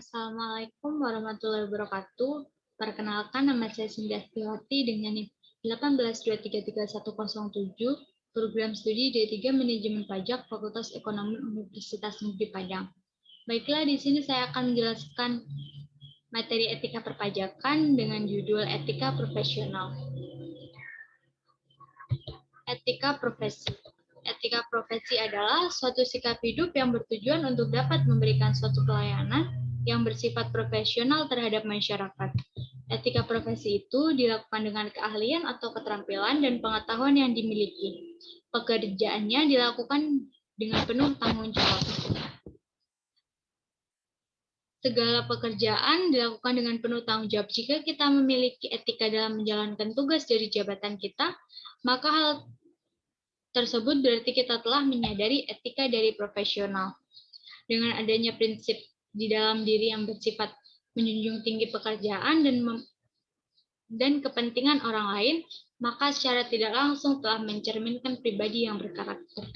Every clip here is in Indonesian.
Assalamualaikum warahmatullahi wabarakatuh. Perkenalkan, nama saya Sindiawati dengan NIM 18233107, program studi D3 Manajemen Pajak Fakultas Ekonomi Universitas Negeri Padang. Baiklah, di sini saya akan menjelaskan materi etika perpajakan dengan judul etika profesional. Etika profesi. Etika profesi adalah suatu sikap hidup yang bertujuan untuk dapat memberikan suatu pelayanan yang bersifat profesional terhadap masyarakat. Etika profesi itu dilakukan dengan keahlian atau keterampilan dan pengetahuan yang dimiliki. Pekerjaannya dilakukan dengan penuh tanggung jawab. Segala pekerjaan dilakukan dengan penuh tanggung jawab. Jika kita memiliki etika dalam menjalankan tugas dari jabatan kita, maka hal tersebut berarti kita telah menyadari etika dari profesional. Dengan adanya prinsip di dalam diri yang bersifat menjunjung tinggi pekerjaan dan kepentingan orang lain, maka secara tidak langsung telah mencerminkan pribadi yang berkarakter.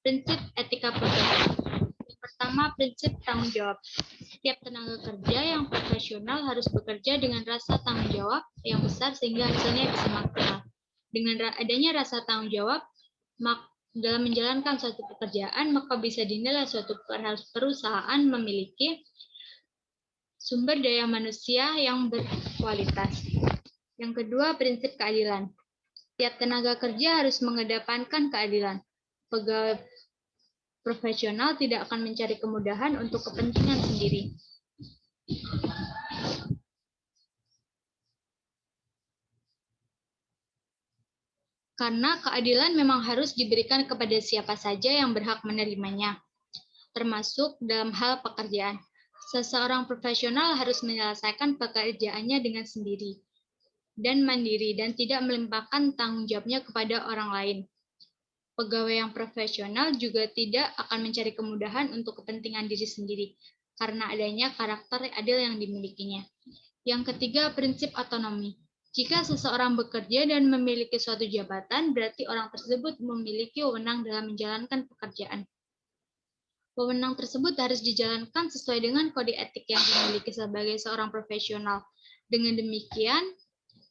Prinsip etika profesional. Yang pertama, prinsip tanggung jawab. Setiap tenaga kerja yang profesional harus bekerja dengan rasa tanggung jawab yang besar sehingga hasilnya bisa maksimal. Dengan adanya rasa tanggung jawab dalam menjalankan suatu pekerjaan, maka bisa dinilai suatu perusahaan memiliki sumber daya manusia yang berkualitas. Yang kedua, prinsip keadilan. Tiap tenaga kerja harus mengedepankan keadilan. Pegawai profesional tidak akan mencari kemudahan untuk kepentingan sendiri. Karena keadilan memang harus diberikan kepada siapa saja yang berhak menerimanya, termasuk dalam hal pekerjaan. Seseorang profesional harus menyelesaikan pekerjaannya dengan sendiri dan mandiri dan tidak melimpahkan tanggung jawabnya kepada orang lain. Pegawai yang profesional juga tidak akan mencari kemudahan untuk kepentingan diri sendiri karena adanya karakter adil yang dimilikinya. Yang ketiga, prinsip otonomi. Jika seseorang bekerja dan memiliki suatu jabatan, berarti orang tersebut memiliki wewenang dalam menjalankan pekerjaan. Wewenang tersebut harus dijalankan sesuai dengan kode etik yang dimiliki sebagai seorang profesional. Dengan demikian,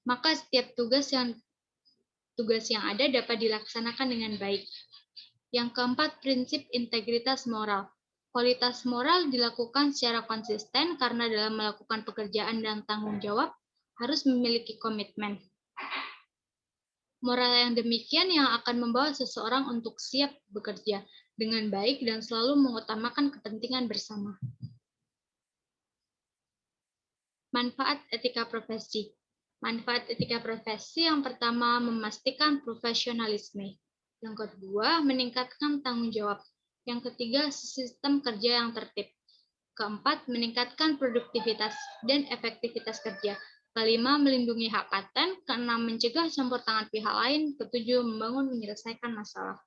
maka setiap tugas yang ada dapat dilaksanakan dengan baik. Yang keempat, prinsip integritas moral. Kualitas moral dilakukan secara konsisten karena dalam melakukan pekerjaan dan tanggung jawab harus memiliki komitmen. Moral yang demikian yang akan membawa seseorang untuk siap bekerja dengan baik dan selalu mengutamakan kepentingan bersama. Manfaat etika profesi. Manfaat etika profesi yang pertama memastikan profesionalisme. Yang kedua, meningkatkan tanggung jawab. Yang ketiga, sistem kerja yang tertib. Keempat, meningkatkan produktivitas dan efektivitas kerja. Kelima, melindungi hak paten. Keenam, mencegah campur tangan pihak lain. Ketujuh, membangun menyelesaikan masalah.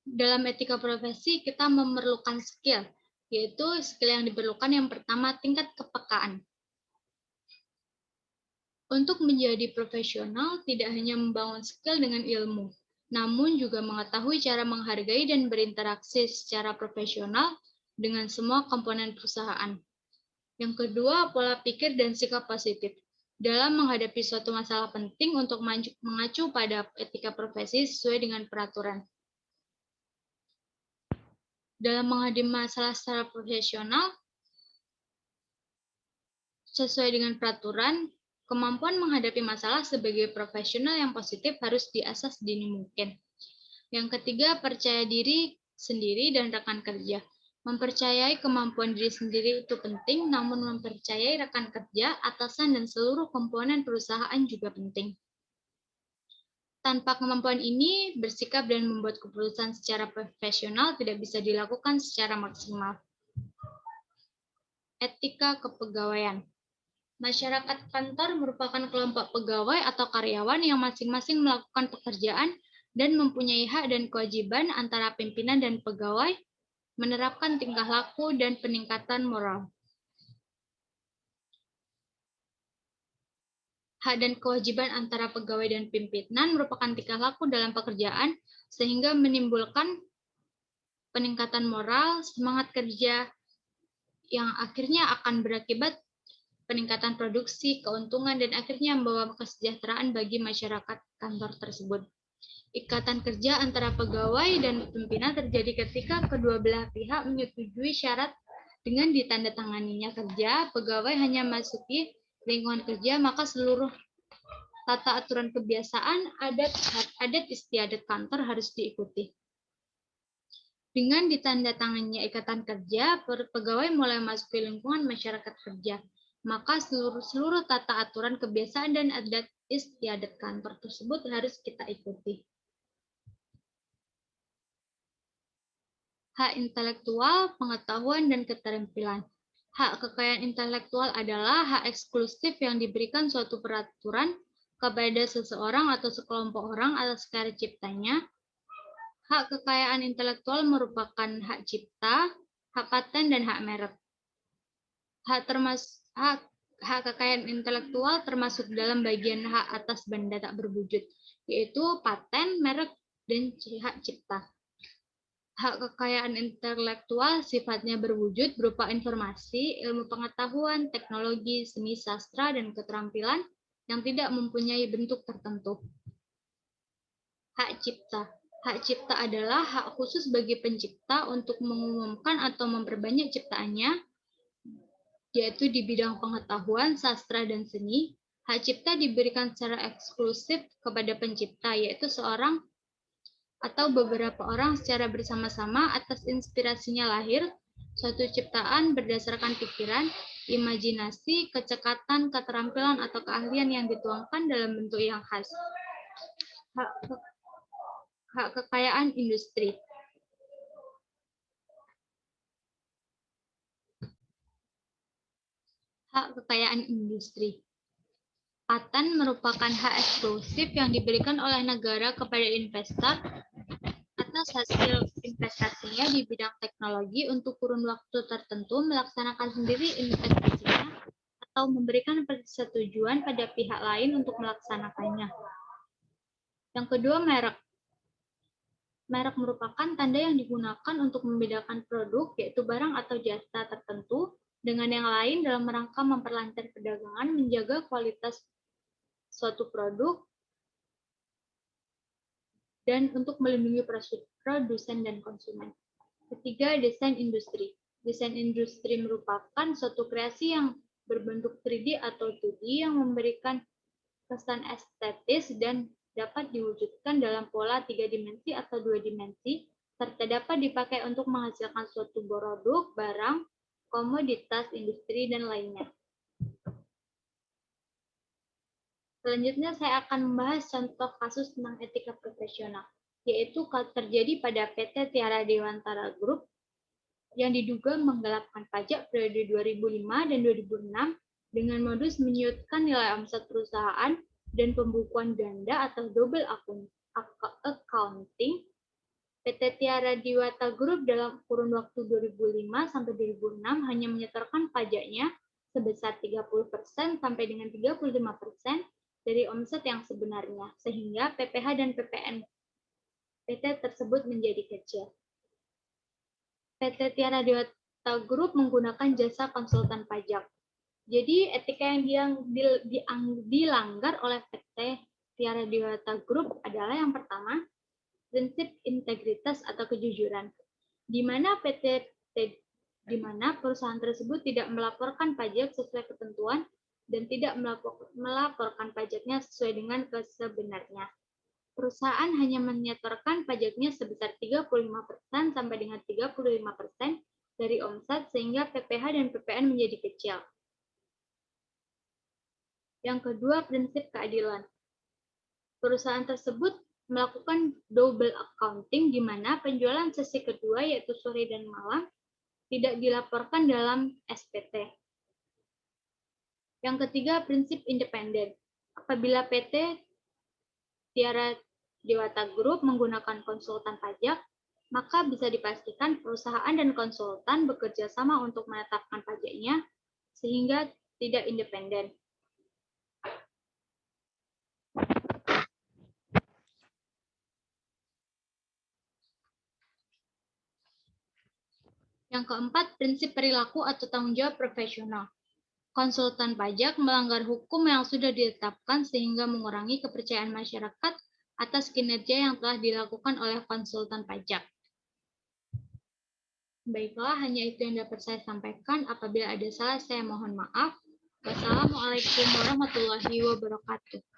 Dalam etika profesi, kita memerlukan skill, yaitu skill yang diperlukan yang pertama, tingkat kepekaan. Untuk menjadi profesional, tidak hanya membangun skill dengan ilmu, namun juga mengetahui cara menghargai dan berinteraksi secara profesional dengan semua komponen perusahaan. Yang kedua, pola pikir dan sikap positif. Dalam menghadapi suatu masalah penting untuk mengacu pada etika profesi sesuai dengan peraturan. Dalam menghadapi masalah secara profesional, sesuai dengan peraturan, kemampuan menghadapi masalah sebagai profesional yang positif harus diasah sedini mungkin. Yang ketiga, percaya diri sendiri dan rekan kerja. Mempercayai kemampuan diri sendiri itu penting, namun mempercayai rekan kerja, atasan, dan seluruh komponen perusahaan juga penting. Tanpa kemampuan ini, bersikap dan membuat keputusan secara profesional tidak bisa dilakukan secara maksimal. Etika kepegawaian. Masyarakat kantor merupakan kelompok pegawai atau karyawan yang masing-masing melakukan pekerjaan dan mempunyai hak dan kewajiban antara pimpinan dan pegawai menerapkan tingkah laku dan peningkatan moral. Hak dan kewajiban antara pegawai dan pimpinan merupakan tingkah laku dalam pekerjaan sehingga menimbulkan peningkatan moral, semangat kerja yang akhirnya akan berakibat peningkatan produksi, keuntungan, dan akhirnya membawa kesejahteraan bagi masyarakat kantor tersebut. Ikatan kerja antara pegawai dan pimpinan terjadi ketika kedua belah pihak menyetujui syarat dengan ditandatanganinya kerja, pegawai hanya masuki lingkungan kerja, maka seluruh tata aturan kebiasaan, adat istiadat kantor harus diikuti. Dengan ditandatanganinya ikatan kerja, pegawai mulai masuk ke lingkungan masyarakat kerja, maka seluruh tata aturan kebiasaan dan adat istiadat kantor tersebut harus kita ikuti. Hak intelektual, pengetahuan, dan keterampilan. Hak kekayaan intelektual adalah hak eksklusif yang diberikan suatu peraturan kepada seseorang atau sekelompok orang atas karya ciptanya. Hak kekayaan intelektual merupakan hak cipta, hak paten, dan hak merek. Hak kekayaan intelektual termasuk dalam bagian hak atas benda tak berwujud, yaitu paten, merek, dan hak cipta. Hak kekayaan intelektual sifatnya berwujud berupa informasi, ilmu pengetahuan, teknologi, seni, sastra, dan keterampilan yang tidak mempunyai bentuk tertentu. Hak cipta. Hak cipta adalah hak khusus bagi pencipta untuk mengumumkan atau memperbanyak ciptaannya, yaitu di bidang pengetahuan, sastra, dan seni. Hak cipta diberikan secara eksklusif kepada pencipta, yaitu seorang atau beberapa orang secara bersama-sama atas inspirasinya lahir suatu ciptaan berdasarkan pikiran, imajinasi, kecekatan, keterampilan, atau keahlian yang dituangkan dalam bentuk yang khas. Hak kekayaan industri. Hak kekayaan industri. Paten merupakan hak eksklusif yang diberikan oleh negara kepada investor atas hasil investasinya di bidang teknologi untuk kurun waktu tertentu melaksanakan sendiri investasinya atau memberikan persetujuan pada pihak lain untuk melaksanakannya. Yang kedua, merek. Merek merupakan tanda yang digunakan untuk membedakan produk, yaitu barang atau jasa tertentu, dengan yang lain dalam rangka memperlancar perdagangan, menjaga kualitas suatu produk, dan untuk melindungi produsen dan konsumen. Ketiga, desain industri. Desain industri merupakan suatu kreasi yang berbentuk 3D atau 2D yang memberikan kesan estetis dan dapat diwujudkan dalam pola 3 dimensi atau 2 dimensi, serta dapat dipakai untuk menghasilkan suatu produk, barang, komoditas, industri, dan lainnya. Selanjutnya saya akan membahas contoh kasus tentang etika profesional, yaitu terjadi pada PT Tiara Dewantara Group yang diduga menggelapkan pajak periode 2005 dan 2006 dengan modus menyiutkan nilai omset perusahaan dan pembukuan ganda atau double accounting. PT Tiara Dewata Group dalam kurun waktu 2005 sampai 2006 hanya menyetorkan pajaknya sebesar 30% sampai dengan 35% dari omset yang sebenarnya, sehingga PPh dan PPN PT tersebut menjadi kecil. PT Tiara Dewata Group menggunakan jasa konsultan pajak. Jadi etika yang dilanggar oleh PT Tiara Dewata Group adalah yang pertama, prinsip integritas atau kejujuran, di mana perusahaan tersebut tidak melaporkan pajak sesuai ketentuan dan tidak melaporkan pajaknya sesuai dengan sebenarnya. Perusahaan hanya menyetorkan pajaknya sebesar 35% sampai dengan 35% dari omset sehingga PPh dan PPN menjadi kecil. Yang kedua, prinsip keadilan. Perusahaan tersebut melakukan double accounting di mana penjualan sesi kedua yaitu sore dan malam tidak dilaporkan dalam SPT. Yang ketiga, prinsip independen. Apabila PT Tiara Dewata Group menggunakan konsultan pajak, maka bisa dipastikan perusahaan dan konsultan bekerja sama untuk menetapkan pajaknya sehingga tidak independen. Yang keempat, prinsip perilaku atau tanggung jawab profesional. Konsultan pajak melanggar hukum yang sudah ditetapkan sehingga mengurangi kepercayaan masyarakat atas kinerja yang telah dilakukan oleh konsultan pajak. Baiklah, hanya itu yang dapat saya sampaikan. Apabila ada salah, saya mohon maaf. Wassalamualaikum warahmatullahi wabarakatuh.